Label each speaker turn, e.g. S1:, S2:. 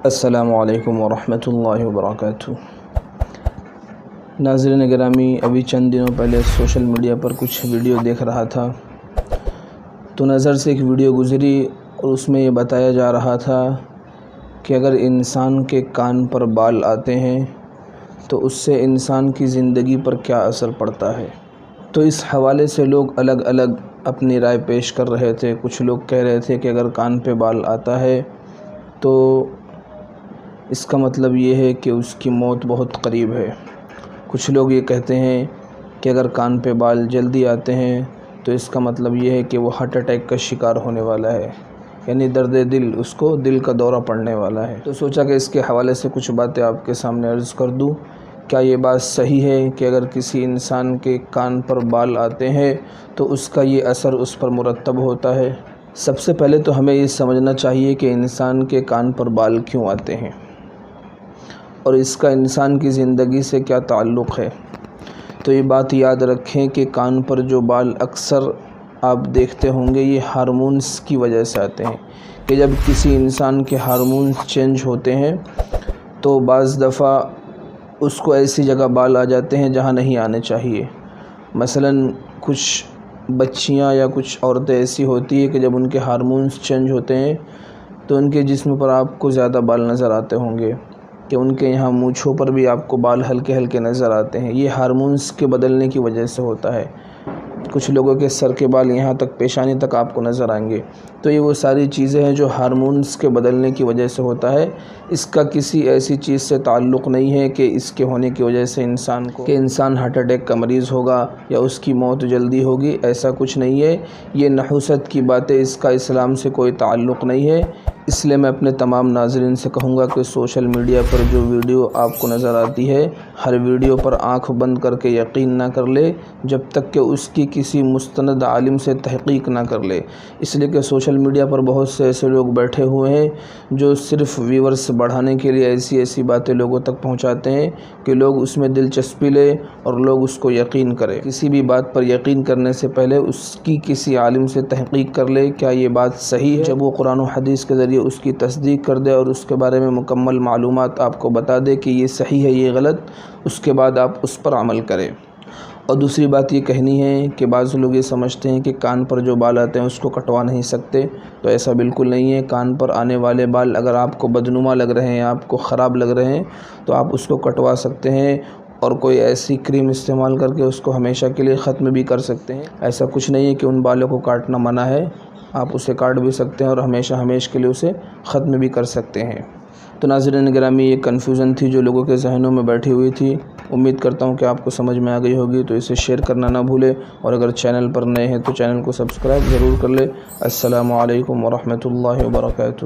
S1: السلام علیکم ورحمۃ اللہ وبرکاتہ۔ ناظرین گرامی، ابھی چند دنوں پہلے سوشل میڈیا پر کچھ ویڈیو دیکھ رہا تھا تو نظر سے ایک ویڈیو گزری اور اس میں یہ بتایا جا رہا تھا کہ اگر انسان کے کان پر بال آتے ہیں تو اس سے انسان کی زندگی پر کیا اثر پڑتا ہے۔ تو اس حوالے سے لوگ الگ الگ اپنی رائے پیش کر رہے تھے۔ کچھ لوگ کہہ رہے تھے کہ اگر کان پہ بال آتا ہے تو اس کا مطلب یہ ہے کہ اس کی موت بہت قریب ہے۔ کچھ لوگ یہ کہتے ہیں کہ اگر کان پہ بال جلدی آتے ہیں تو اس کا مطلب یہ ہے کہ وہ ہارٹ اٹیک کا شکار ہونے والا ہے، یعنی درد دل، اس کو دل کا دورہ پڑنے والا ہے۔ تو سوچا کہ اس کے حوالے سے کچھ باتیں آپ کے سامنے عرض کر دوں۔ کیا یہ بات صحیح ہے کہ اگر کسی انسان کے کان پر بال آتے ہیں تو اس کا یہ اثر اس پر مرتب ہوتا ہے؟ سب سے پہلے تو ہمیں یہ سمجھنا چاہیے کہ انسان کے کان پر بال کیوں آتے ہیں اور اس کا انسان کی زندگی سے کیا تعلق ہے۔ تو یہ بات یاد رکھیں کہ کان پر جو بال اکثر آپ دیکھتے ہوں گے، یہ ہارمونز کی وجہ سے آتے ہیں کہ جب کسی انسان کے ہارمونز چینج ہوتے ہیں تو بعض دفعہ اس کو ایسی جگہ بال آ جاتے ہیں جہاں نہیں آنے چاہیے۔ مثلاً کچھ بچیاں یا کچھ عورتیں ایسی ہوتی ہے کہ جب ان کے ہارمونز چینج ہوتے ہیں تو ان کے جسم پر آپ کو زیادہ بال نظر آتے ہوں گے کہ ان کے یہاں مونچھوں پر بھی آپ کو بال ہلکے ہلکے نظر آتے ہیں۔ یہ ہارمونز کے بدلنے کی وجہ سے ہوتا ہے۔ کچھ لوگوں کے سر کے بال یہاں تک پیشانی تک آپ کو نظر آئیں گے۔ تو یہ وہ ساری چیزیں ہیں جو ہارمونز کے بدلنے کی وجہ سے ہوتا ہے۔ اس کا کسی ایسی چیز سے تعلق نہیں ہے کہ اس کے ہونے کی وجہ سے انسان ہارٹ اٹیک کا مریض ہوگا یا اس کی موت جلدی ہوگی، ایسا کچھ نہیں ہے۔ یہ نحوست کی باتیں، اس کا اسلام سے کوئی تعلق نہیں ہے۔ اس لیے میں اپنے تمام ناظرین سے کہوں گا کہ سوشل میڈیا پر جو ویڈیو آپ کو نظر آتی ہے، ہر ویڈیو پر آنکھ بند کر کے یقین نہ کر لے جب تک کہ اس کی کسی مستند عالم سے تحقیق نہ کر لے۔ اس لیے کہ سوشل میڈیا پر بہت سے ایسے لوگ بیٹھے ہوئے ہیں جو صرف ویورز بڑھانے کے لیے ایسی باتیں لوگوں تک پہنچاتے ہیں کہ لوگ اس میں دلچسپی لیں اور لوگ اس کو یقین کریں۔ کسی بھی بات پر یقین کرنے سے پہلے اس کی کسی عالم سے تحقیق کر لے، کیا یہ بات صحیح ہے؟ جب وہ قرآن و حدیث کے ذریعے اس کی تصدیق کر دے اور اس کے بارے میں مکمل معلومات آپ کو بتا دے کہ یہ صحیح ہے، یہ غلط، اس کے بعد آپ اس پر عمل کریں۔ اور دوسری بات یہ کہنی ہے کہ بعض لوگ یہ سمجھتے ہیں کہ کان پر جو بال آتے ہیں اس کو کٹوا نہیں سکتے، تو ایسا بالکل نہیں ہے۔ کان پر آنے والے بال اگر آپ کو بدنما لگ رہے ہیں، آپ کو خراب لگ رہے ہیں، تو آپ اس کو کٹوا سکتے ہیں اور کوئی ایسی کریم استعمال کر کے اس کو ہمیشہ کے لیے ختم بھی کر سکتے ہیں۔ ایسا کچھ نہیں ہے کہ ان بالوں کو کاٹنا منع ہے، آپ اسے کاٹ بھی سکتے ہیں اور ہمیشہ کے لیے اسے ختم بھی کر سکتے ہیں۔ تو ناظرین گرامی، یہ کنفیوژن تھی جو لوگوں کے ذہنوں میں بیٹھی ہوئی تھی۔ امید کرتا ہوں کہ آپ کو سمجھ میں آ گئی ہوگی، تو اسے شیئر کرنا نہ بھولے اور اگر چینل پر نئے ہیں تو چینل کو سبسکرائب ضرور کر لے۔ السلام علیکم ورحمۃ اللہ وبرکاتہ۔